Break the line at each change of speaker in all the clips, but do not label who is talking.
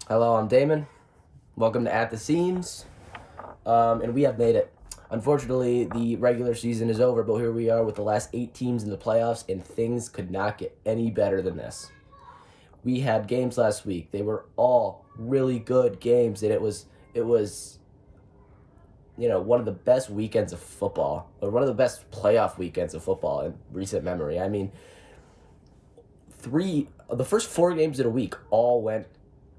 Hello, I'm Damon. Welcome to At the Seams. And we have made it. Unfortunately, the regular season is over, but here we are with the last 8 teams in the playoffs, and things could not get any better than this. We had games last week. They were all really good games, and it was one of the best weekends of football, or one of the best playoff weekends of football in recent memory. I mean, the first 4 games in a week all went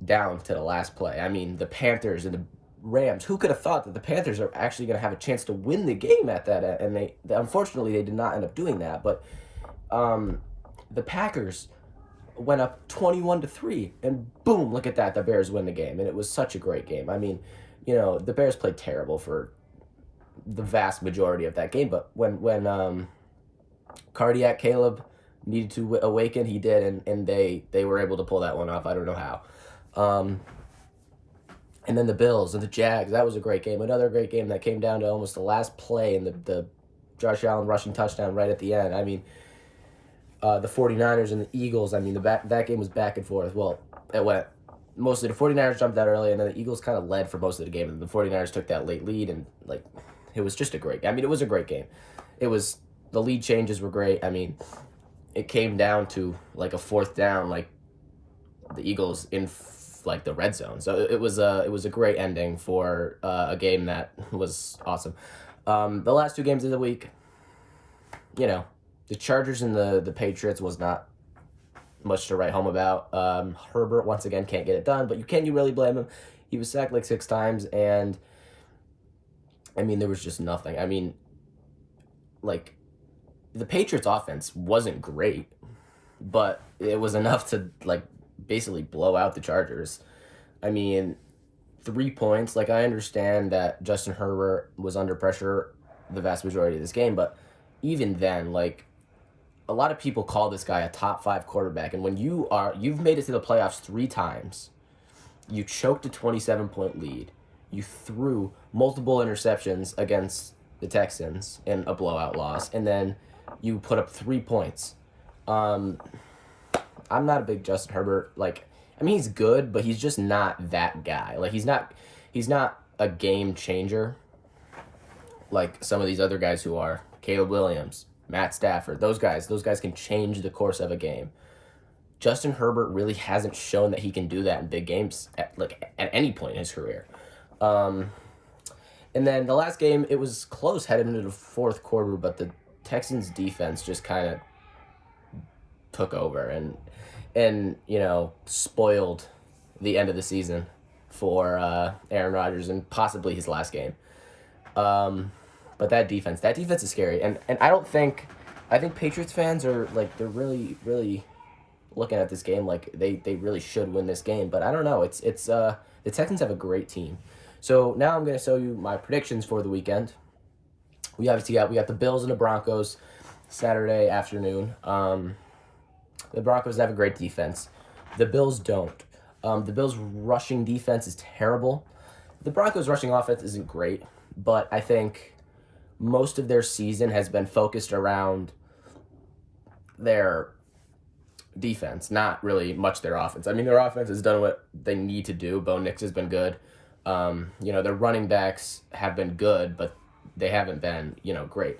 down to the last play. I mean, the Panthers and the Rams. Who could have thought that the Panthers are actually going to have a chance to win the game at that? And they unfortunately they did not end up doing that. But the Packers went up 21-3, and boom, look at that, the Bears win the game, and it was such a great game. I mean, the Bears played terrible for the vast majority of that game, but when Cardiac Caleb needed to awaken, he did, and they were able to pull that one off. I don't know how. And then the Bills and the Jags, that was a great game. Another great game that came down to almost the last play and the Josh Allen rushing touchdown right at the end. I mean, the 49ers and the Eagles, I mean, that game was back and forth. Well, it went mostly the 49ers jumped out early, and then the Eagles kind of led for most of the game, and the 49ers took that late lead, and, it was just it was a great game. The lead changes were great. I mean, it came down to, a fourth down, the Eagles in the red zone. So it was a great ending for a game that was awesome. The last 2 games of the week, the Chargers and the Patriots was not much to write home about. Herbert once again can't get it done, but can you really blame him? He was sacked 6 times, and I mean, there was just nothing. I mean, the Patriots offense wasn't great, but it was enough to basically blow out the Chargers. I mean, 3 points. I understand that Justin Herbert was under pressure the vast majority of this game, but even then, a lot of people call this guy a top 5 quarterback, and when you've made it to the playoffs 3 times, you choked a 27-point lead, you threw multiple interceptions against the Texans in a blowout loss, and then you put up 3 points. I'm not a big Justin Herbert. I mean, he's good, but he's just not that guy. He's not a game changer like some of these other guys who are. Caleb Williams, Matt Stafford, those guys can change the course of a game. Justin Herbert really hasn't shown that he can do that in big games at any point in his career. And then the last game, it was close headed into the fourth quarter, but the Texans defense just kind of took over and spoiled the end of the season for Aaron Rodgers and possibly his last game. But that defense is scary, and I think Patriots fans are they're really really looking at this game they really should win this game, but I don't know. It's the Texans have a great team. So now I'm going to show you my predictions for the weekend. We got the Bills and the Broncos Saturday afternoon. The Broncos have a great defense. The Bills don't. The Bills' rushing defense is terrible. The Broncos' rushing offense isn't great, but I think most of their season has been focused around their defense, not really much their offense. I mean, their offense has done what they need to do. Bo Nix has been good. Their running backs have been good, but they haven't been, great.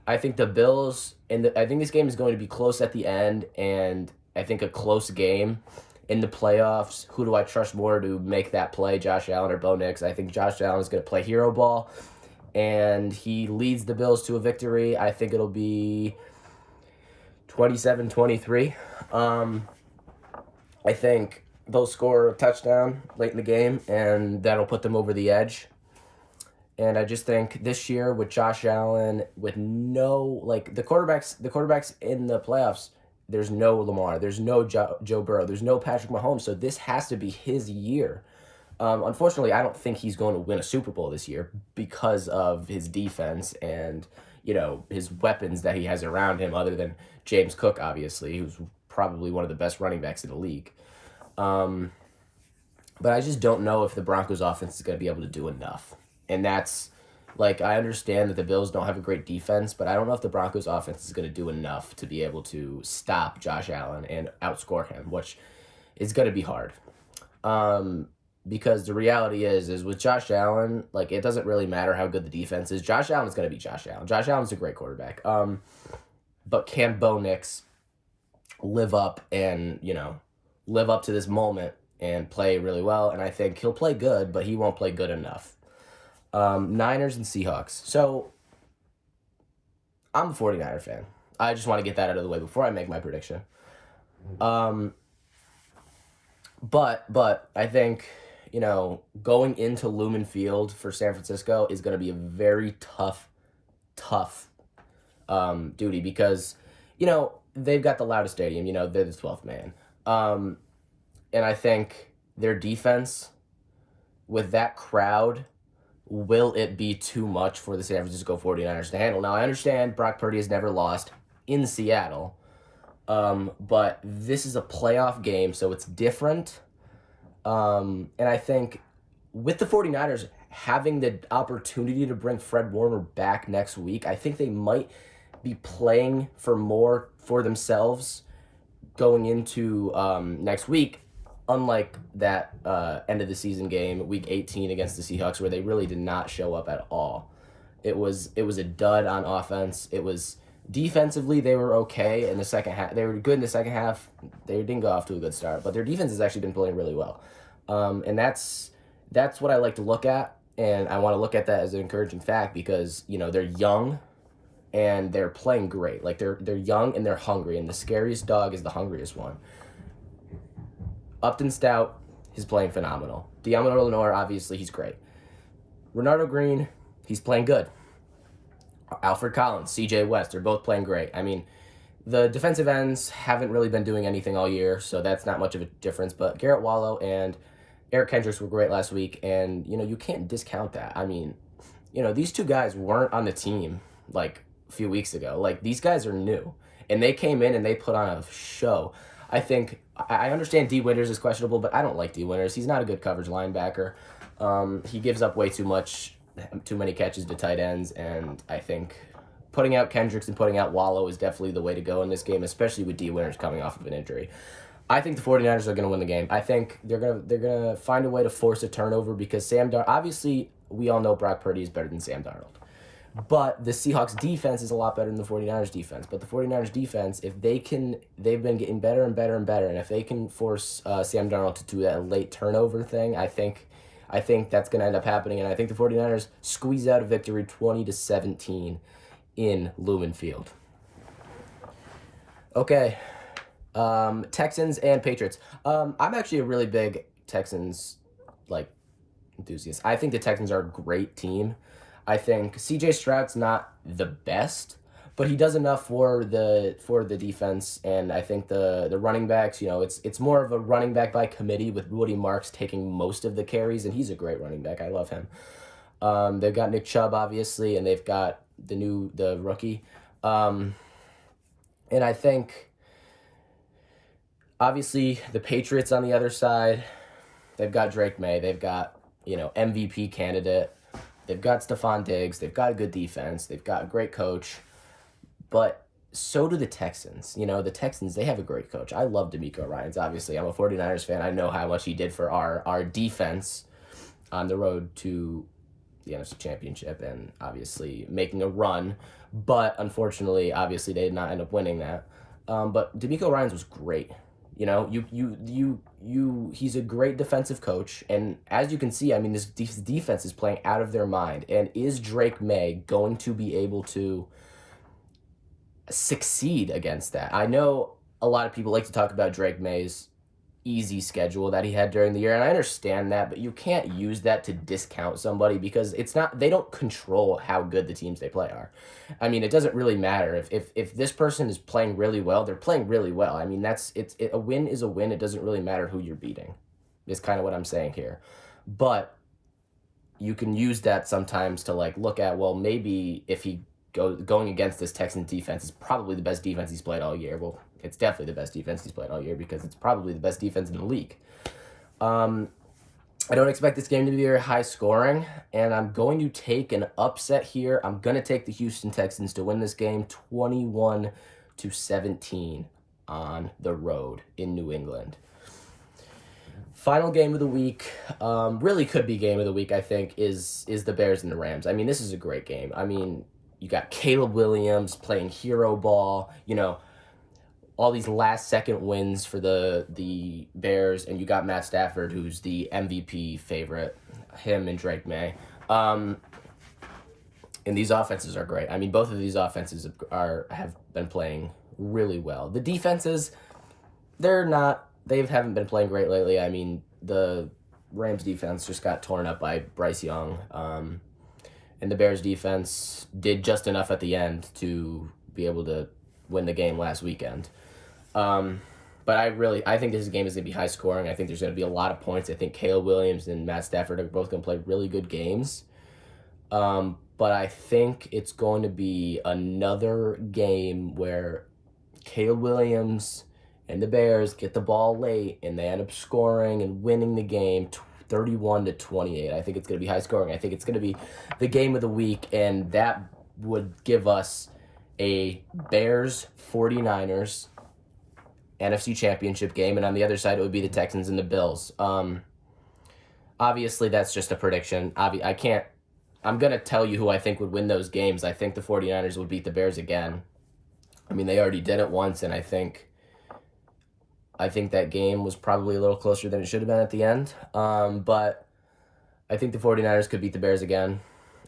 I think the Bills, I think this game is going to be close at the end, and I think a close game in the playoffs. Who do I trust more to make that play, Josh Allen or Bo Nix? I think Josh Allen is going to play hero ball, and he leads the Bills to a victory. I think it'll be 27-23. I think they'll score a touchdown late in the game, and that'll put them over the edge. And I just think this year with Josh Allen, with no the quarterbacks in the playoffs, there's no Lamar, there's no Joe Burrow, there's no Patrick Mahomes. So this has to be his year. Unfortunately, I don't think he's going to win a Super Bowl this year because of his defense and his weapons that he has around him, other than James Cook, obviously, who's probably one of the best running backs in the league. But I just don't know if the Broncos offense is going to be able to do enough. And that's, I understand that the Bills don't have a great defense, but I don't know if the Broncos offense is going to do enough to be able to stop Josh Allen and outscore him, which is going to be hard. Because the reality is with Josh Allen, like, it doesn't really matter how good the defense is. Josh Allen is going to be Josh Allen. Josh Allen's a great quarterback. But can Bo Nix live up to this moment and play really well? And I think he'll play good, but he won't play good enough. Niners and Seahawks. So I'm a 49er fan. I just want to get that out of the way before I make my prediction. But I think, going into Lumen Field for San Francisco is going to be a very tough duty because, they've got the loudest stadium. They're the 12th man. And I think their defense with that crowd, will it be too much for the San Francisco 49ers to handle? Now, I understand Brock Purdy has never lost in Seattle, but this is a playoff game, so it's different. And I think with the 49ers having the opportunity to bring Fred Warner back next week, I think they might be playing for more for themselves going into next week, unlike that end of the season game, week 18 against the Seahawks, where they really did not show up at all. It was a dud on offense. It was defensively, they were okay in the second half. They were good in the second half. They didn't go off to a good start, but their defense has actually been playing really well. And that's what I like to look at, and I want to look at that as an encouraging fact because, they're young and they're playing great. Like, they're young and they're hungry, and the scariest dog is the hungriest one. Upton Stout is playing phenomenal. Deommodore Lenoir, obviously, he's great. Renardo Green, he's playing good. Alfred Collins, CJ West, they're both playing great. I mean, the defensive ends haven't really been doing anything all year, so that's not much of a difference. But Garrett Wallow and Eric Kendricks were great last week, and, you can't discount that. I mean, these two guys weren't on the team, like, a few weeks ago. Like, these guys are new, and they came in and they put on a show. I think, I understand D. Winters is questionable, but I don't like D. Winters. He's not a good coverage linebacker. He gives up way too many catches to tight ends, and I think putting out Kendricks and putting out Wallow is definitely the way to go in this game, especially with D. Winters coming off of an injury. I think the 49ers are going to win the game. I think they're gonna find a way to force a turnover because Sam Darnold, obviously, we all know Brock Purdy is better than Sam Darnold. But the Seahawks defense is a lot better than the 49ers defense. But the 49ers defense, they've been getting better and better and better. And if they can force Sam Darnold to do that late turnover thing, I think that's going to end up happening. And I think the 49ers squeeze out a victory 20-17 in Lumen Field. Okay. Texans and Patriots. I'm actually a really big Texans enthusiast. I think the Texans are a great team. I think C.J. Stroud's not the best, but he does enough for the defense, and I think the running backs, it's more of a running back by committee with Woody Marks taking most of the carries, and he's a great running back. I love him. They've got Nick Chubb, obviously, and they've got the rookie. And I think, obviously, the Patriots on the other side, they've got Drake May. They've got, MVP candidate. They've got Stephon Diggs. They've got a good defense. They've got a great coach. But so do the Texans. The Texans, they have a great coach. I love DeMeco Ryans, obviously. I'm a 49ers fan. I know how much he did for our defense on the road to the NFC Championship and obviously making a run. But unfortunately, obviously, they did not end up winning that. But DeMeco Ryans was great. He's a great defensive coach, and as you can see, I mean, this defense is playing out of their mind. And is Drake May going to be able to succeed against that? I know a lot of people like to talk about Drake May's easy schedule that he had during the year, and I understand that, but you can't use that to discount somebody because they don't control how good the teams they play are. I mean, it doesn't really matter if this person is playing really well, they're playing really well. I mean, a win is a win. It doesn't really matter who you're beating. Is kind of what I'm saying here. But you can use that sometimes to look at, well, maybe if he going against this Texans defense is probably the best defense he's played all year. Well, it's definitely the best defense he's played all year because it's probably the best defense in the league. I don't expect this game to be very high scoring, and I'm going to take an upset here. I'm going to take the Houston Texans to win this game 21-17 on the road in New England. Final game of the week, really could be game of the week, I think, is the Bears and the Rams. I mean, this is a great game. I mean, you got Caleb Williams playing hero ball, all these last second wins for the Bears, and you got Matt Stafford, who's the MVP favorite, him and Drake May. And these offenses are great. I mean, both of these offenses have been playing really well. The defenses, they haven't been playing great lately. I mean, the Rams defense just got torn up by Bryce Young. And the Bears defense did just enough at the end to be able to win the game last weekend. But I think this game is going to be high scoring. I think there's going to be a lot of points. I think Caleb Williams and Matt Stafford are both going to play really good games. But I think it's going to be another game where Caleb Williams and the Bears get the ball late and they end up scoring and winning the game 31-28. I think it's going to be high scoring. I think it's going to be the game of the week, and that would give us a Bears 49ers NFC Championship game, and on the other side it would be the Texans and the Bills. Obviously that's just a prediction. I'm going to tell you who I think would win those games. I think the 49ers would beat the Bears again. I mean, they already did it once, and I think that game was probably a little closer than it should have been at the end. But I think the 49ers could beat the Bears again,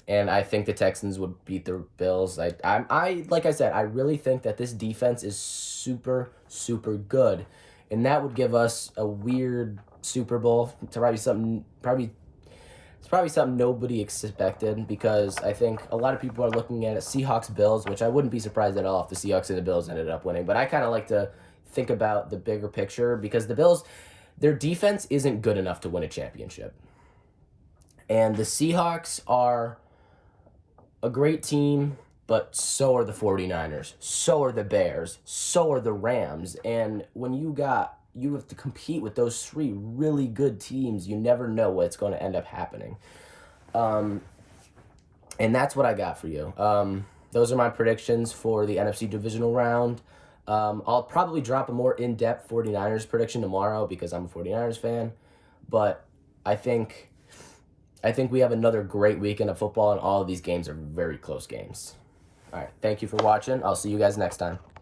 and I think the Texans would beat the Bills. Like I said, I really think that this defense is super, super good, and that would give us a weird Super Bowl. It's probably something nobody expected, because I think a lot of people are looking at it Seahawks-Bills, which I wouldn't be surprised at all if the Seahawks and the Bills ended up winning. But I kind of like to think about the bigger picture, because the Bills, their defense isn't good enough to win a championship. And the Seahawks are a great team, but so are the 49ers, so are the Bears, so are the Rams. And when you have to compete with those three really good teams, you never know what's going to end up happening. And that's what I got for you. Those are my predictions for the NFC Divisional round. I'll probably drop a more in-depth 49ers prediction tomorrow because I'm a 49ers fan. But I think we have another great weekend of football, and all of these games are very close games. All right, thank you for watching. I'll see you guys next time.